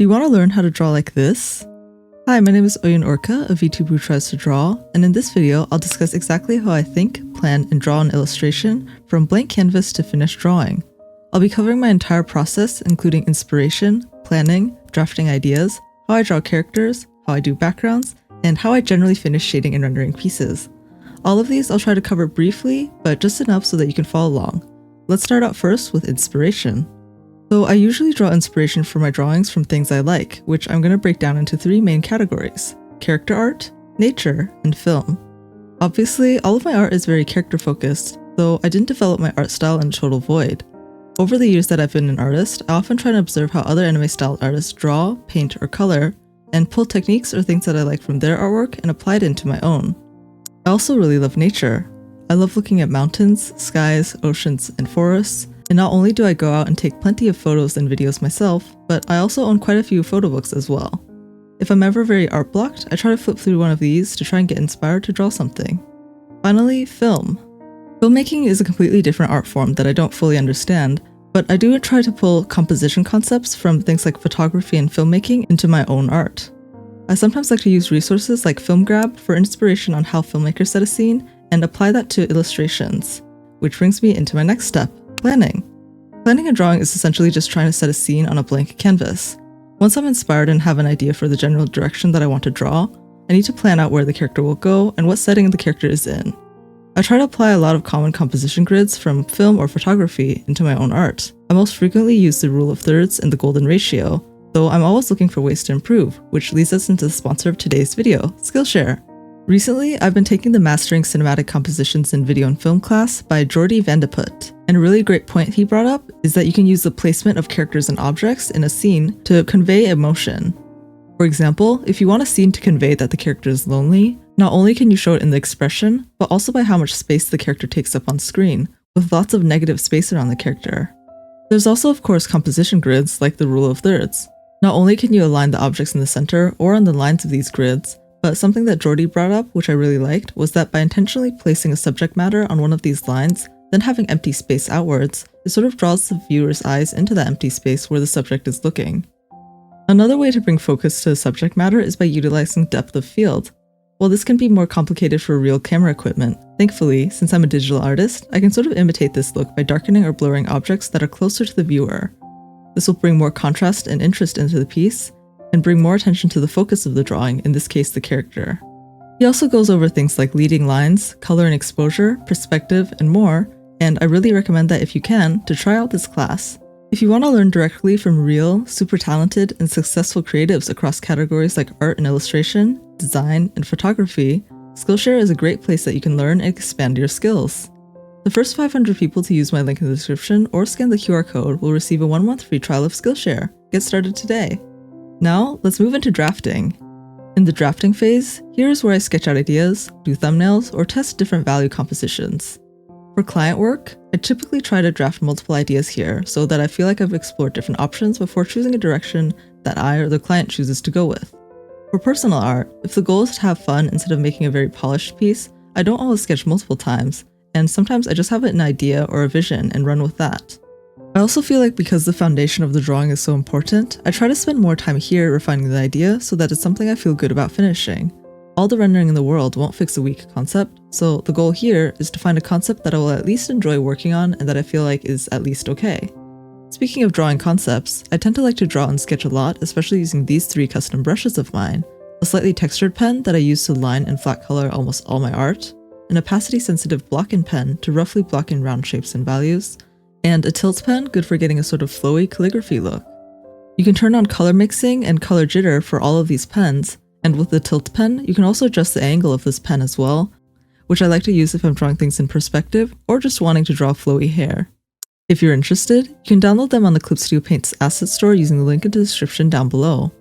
Do you want to learn how to draw like this? Hi, my name is Oyun Orka, a VTuber who tries to draw, and in this video, I'll discuss exactly how I think, plan, and draw an illustration from blank canvas to finished drawing. I'll be covering my entire process, including inspiration, planning, drafting ideas, how I draw characters, how I do backgrounds, and how I generally finish shading and rendering pieces. All of these I'll try to cover briefly, but just enough so that you can follow along. Let's start out first with inspiration. So I usually draw inspiration for my drawings from things I like, which I'm going to break down into three main categories: character art, nature, and film. Obviously, all of my art is very character focused, though I didn't develop my art style in a total void. Over the years that I've been an artist, I often try to observe how other anime-styled artists draw, paint, or color, and pull techniques or things that I like from their artwork and apply it into my own. I also really love nature. I love looking at mountains, skies, oceans, and forests. And not only do I go out and take plenty of photos and videos myself, but I also own quite a few photo books as well. If I'm ever very art blocked, I try to flip through one of these to try and get inspired to draw something. Finally, film. Filmmaking is a completely different art form that I don't fully understand, but I do try to pull composition concepts from things like photography and filmmaking into my own art. I sometimes like to use resources like FilmGrab for inspiration on how filmmakers set a scene and apply that to illustrations, which brings me into my next step. Planning. Planning a drawing is essentially just trying to set a scene on a blank canvas. Once I'm inspired and have an idea for the general direction that I want to draw, I need to plan out where the character will go and what setting the character is in. I try to apply a lot of common composition grids from film or photography into my own art. I most frequently use the rule of thirds and the golden ratio, though I'm always looking for ways to improve, which leads us into the sponsor of today's video, Skillshare. Recently, I've been taking the Mastering Cinematic Compositions in Video and Film class by Jordi van de Put, and a really great point he brought up is that you can use the placement of characters and objects in a scene to convey emotion. For example, if you want a scene to convey that the character is lonely, not only can you show it in the expression, but also by how much space the character takes up on screen, with lots of negative space around the character. There's also, of course, composition grids like the rule of thirds. Not only can you align the objects in the center or on the lines of these grids, but something that Jordi brought up, which I really liked, was that by intentionally placing a subject matter on one of these lines, then having empty space outwards, it sort of draws the viewer's eyes into that empty space where the subject is looking. Another way to bring focus to the subject matter is by utilizing depth of field. While this can be more complicated for real camera equipment, thankfully, since I'm a digital artist, I can sort of imitate this look by darkening or blurring objects that are closer to the viewer. This will bring more contrast and interest into the piece, and bring more attention to the focus of the drawing, in this case the character. He also goes over things like leading lines, color and exposure, perspective, and more, and I really recommend that if you can, to try out this class. If you want to learn directly from real, super talented, and successful creatives across categories like art and illustration, design, and photography, Skillshare is a great place that you can learn and expand your skills. The first 500 people to use my link in the description or scan the QR code will receive a 1-month free trial of Skillshare. Get started today! Now, let's move into drafting. In the drafting phase, here's where I sketch out ideas, do thumbnails, or test different value compositions. For client work, I typically try to draft multiple ideas here so that I feel like I've explored different options before choosing a direction that I or the client chooses to go with. For personal art, if the goal is to have fun instead of making a very polished piece, I don't always sketch multiple times, and sometimes I just have an idea or a vision and run with that. I also feel like because the foundation of the drawing is so important, I try to spend more time here refining the idea so that it's something I feel good about finishing. All the rendering in the world won't fix a weak concept, so the goal here is to find a concept that I will at least enjoy working on and that I feel like is at least okay. Speaking of drawing concepts, I tend to like to draw and sketch a lot, especially using these three custom brushes of mine: a slightly textured pen that I use to line and flat color almost all my art, an opacity-sensitive block-in pen to roughly block in round shapes and values, and a tilt pen good for getting a sort of flowy calligraphy look. You can turn on color mixing and color jitter for all of these pens, and with the tilt pen, you can also adjust the angle of this pen as well, which I like to use if I'm drawing things in perspective or just wanting to draw flowy hair. If you're interested, you can download them on the Clip Studio Paint's asset store using the link in the description down below.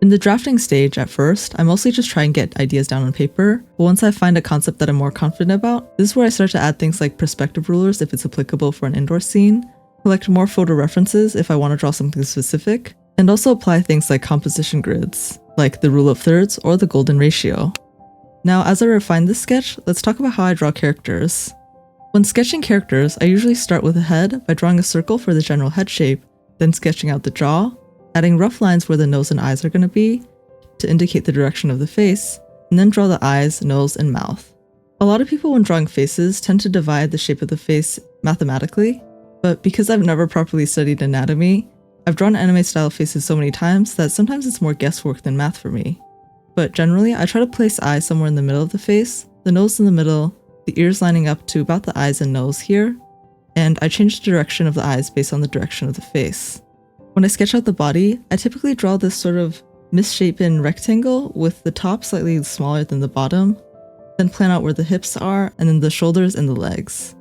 In the drafting stage, at first, I mostly just try and get ideas down on paper, but once I find a concept that I'm more confident about, this is where I start to add things like perspective rulers if it's applicable for an indoor scene, collect more photo references if I want to draw something specific, and also apply things like composition grids, like the rule of thirds or the golden ratio. Now, as I refine this sketch, let's talk about how I draw characters. When sketching characters, I usually start with a head by drawing a circle for the general head shape, then sketching out the jaw, adding rough lines where the nose and eyes are going to be to indicate the direction of the face, and then draw the eyes, nose, and mouth. A lot of people when drawing faces tend to divide the shape of the face mathematically, but because I've never properly studied anatomy, I've drawn anime-style faces so many times that sometimes it's more guesswork than math for me. But generally, I try to place eyes somewhere in the middle of the face, the nose in the middle, the ears lining up to about the eyes and nose here, and I change the direction of the eyes based on the direction of the face. When I sketch out the body, I typically draw this sort of misshapen rectangle with the top slightly smaller than the bottom, then plan out where the hips are, and then the shoulders and the legs.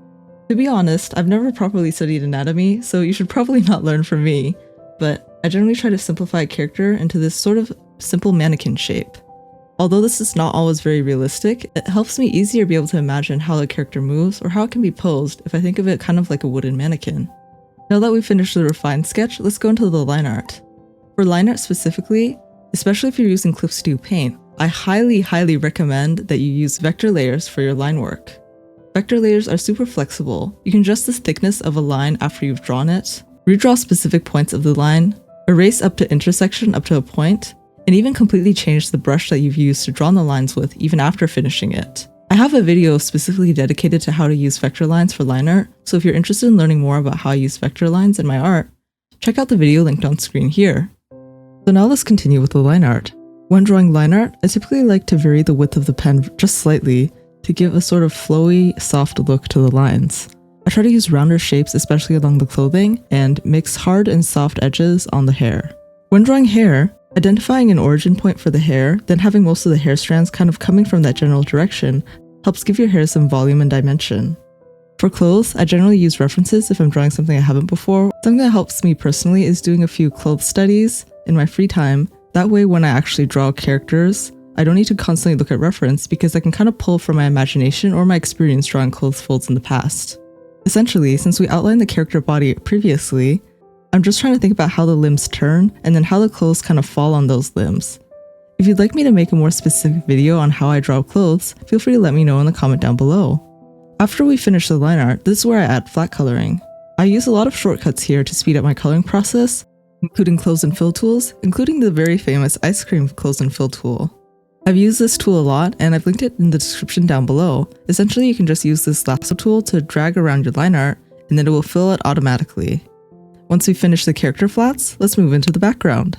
To be honest, I've never properly studied anatomy, so you should probably not learn from me, but I generally try to simplify a character into this sort of simple mannequin shape. Although this is not always very realistic, it helps me easier be able to imagine how the character moves or how it can be posed if I think of it kind of like a wooden mannequin. Now that we've finished the refined sketch, let's go into the line art. For line art specifically, especially if you're using Clip Studio Paint, I highly recommend that you use vector layers for your line work. Vector layers are super flexible. You can adjust the thickness of a line after you've drawn it, redraw specific points of the line, erase up to intersection up to a point, and even completely change the brush that you've used to draw the lines with even after finishing it. I have a video specifically dedicated to how to use vector lines for line art, so if you're interested in learning more about how I use vector lines in my art, check out the video linked on screen here. So now let's continue with the line art. When drawing line art, I typically like to vary the width of the pen just slightly to give a sort of flowy, soft look to the lines. I try to use rounder shapes, especially along the clothing, and mix hard and soft edges on the hair. When drawing hair, identifying an origin point for the hair, then having most of the hair strands kind of coming from that general direction helps give your hair some volume and dimension. For clothes, I generally use references if I'm drawing something I haven't before. Something that helps me personally is doing a few clothes studies in my free time. That way when I actually draw characters, I don't need to constantly look at reference because I can kind of pull from my imagination or my experience drawing clothes folds in the past. Essentially, since we outlined the character body previously, I'm just trying to think about how the limbs turn and then how the clothes kind of fall on those limbs. If you'd like me to make a more specific video on how I draw clothes, feel free to let me know in the comment down below. After we finish the line art, this is where I add flat coloring. I use a lot of shortcuts here to speed up my coloring process, including close and fill tools, including the very famous ice cream close and fill tool. I've used this tool a lot and I've linked it in the description down below. Essentially, you can just use this lasso tool to drag around your line art and then it will fill it automatically. Once we finish the character flats, let's move into the background.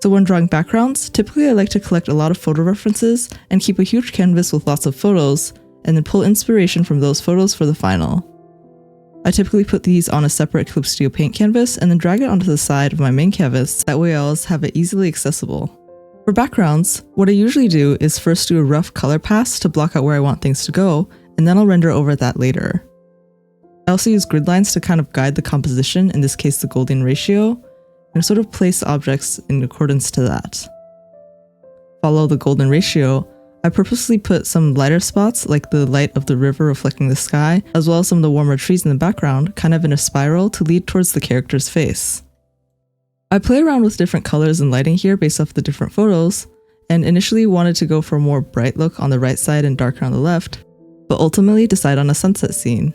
So when drawing backgrounds, typically I like to collect a lot of photo references and keep a huge canvas with lots of photos and then pull inspiration from those photos for the final. I typically put these on a separate Clip Studio Paint canvas and then drag it onto the side of my main canvas, that way I always have it easily accessible. For backgrounds, what I usually do is first do a rough color pass to block out where I want things to go, and then I'll render over that later. I also use grid lines to kind of guide the composition, in this case the golden ratio, and sort of place objects in accordance to that. Follow the golden ratio, I purposely put some lighter spots like the light of the river reflecting the sky, as well as some of the warmer trees in the background, kind of in a spiral to lead towards the character's face. I play around with different colors and lighting here based off the different photos, and initially wanted to go for a more bright look on the right side and darker on the left, but ultimately decide on a sunset scene.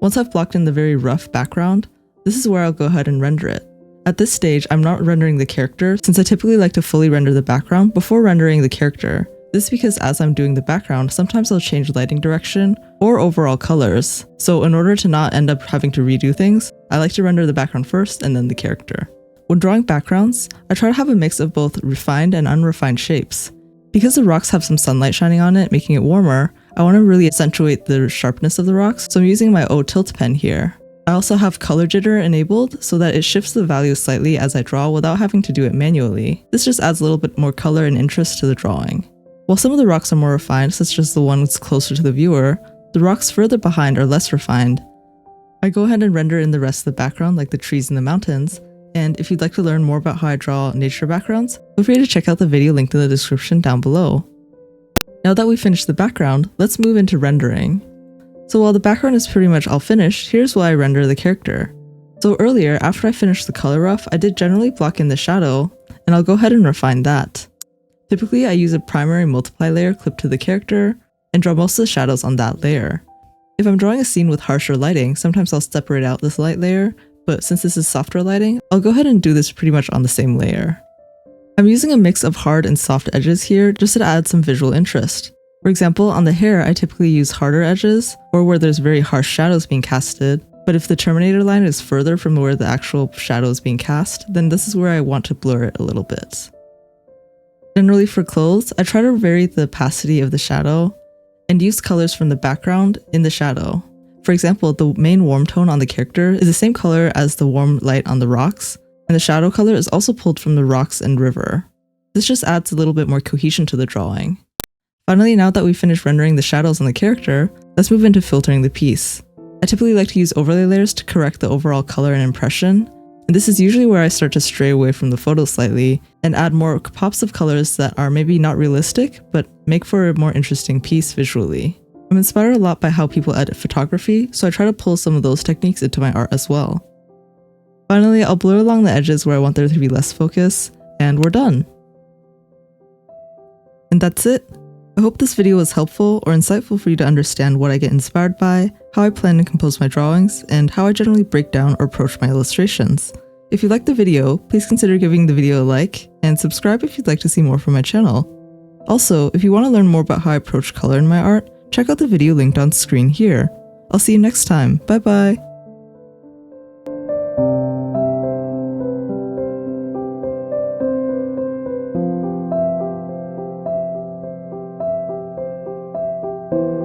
Once I've blocked in the very rough background, this is where I'll go ahead and render it. At this stage, I'm not rendering the character since I typically like to fully render the background before rendering the character. This is because as I'm doing the background, sometimes I'll change lighting direction or overall colors. So in order to not end up having to redo things, I like to render the background first and then the character. When drawing backgrounds, I try to have a mix of both refined and unrefined shapes. Because the rocks have some sunlight shining on it, making it warmer, I want to really accentuate the sharpness of the rocks, so I'm using my O tilt pen here. I also have color jitter enabled so that it shifts the value slightly as I draw without having to do it manually. This just adds a little bit more color and interest to the drawing. While some of the rocks are more refined, such as the ones closer to the viewer, the rocks further behind are less refined. I go ahead and render in the rest of the background like the trees and the mountains, and if you'd like to learn more about how I draw nature backgrounds, feel free to check out the video linked in the description down below. Now that we've finished the background, let's move into rendering. So while the background is pretty much all finished, here's why I render the character. So earlier, after I finished the color rough, I did generally block in the shadow, and I'll go ahead and refine that. Typically, I use a primary multiply layer clipped to the character, and draw most of the shadows on that layer. If I'm drawing a scene with harsher lighting, sometimes I'll separate out this light layer, but since this is softer lighting, I'll go ahead and do this pretty much on the same layer. I'm using a mix of hard and soft edges here just to add some visual interest. For example, on the hair, I typically use harder edges, or where there's very harsh shadows being casted, but if the Terminator line is further from where the actual shadow is being cast, then this is where I want to blur it a little bit. Generally for clothes, I try to vary the opacity of the shadow and use colors from the background in the shadow. For example, the main warm tone on the character is the same color as the warm light on the rocks, and the shadow color is also pulled from the rocks and river. This just adds a little bit more cohesion to the drawing. Finally, now that we've finished rendering the shadows on the character, let's move into filtering the piece. I typically like to use overlay layers to correct the overall color and impression, and this is usually where I start to stray away from the photo slightly and add more pops of colors that are maybe not realistic, but make for a more interesting piece visually. I'm inspired a lot by how people edit photography, so I try to pull some of those techniques into my art as well. Finally, I'll blur along the edges where I want there to be less focus, and we're done! And that's it! I hope this video was helpful or insightful for you to understand what I get inspired by, how I plan and compose my drawings, and how I generally break down or approach my illustrations. If you liked the video, please consider giving the video a like, and subscribe if you'd like to see more from my channel. Also, if you want to learn more about how I approach color in my art, check out the video linked on screen here. I'll see you next time, bye bye!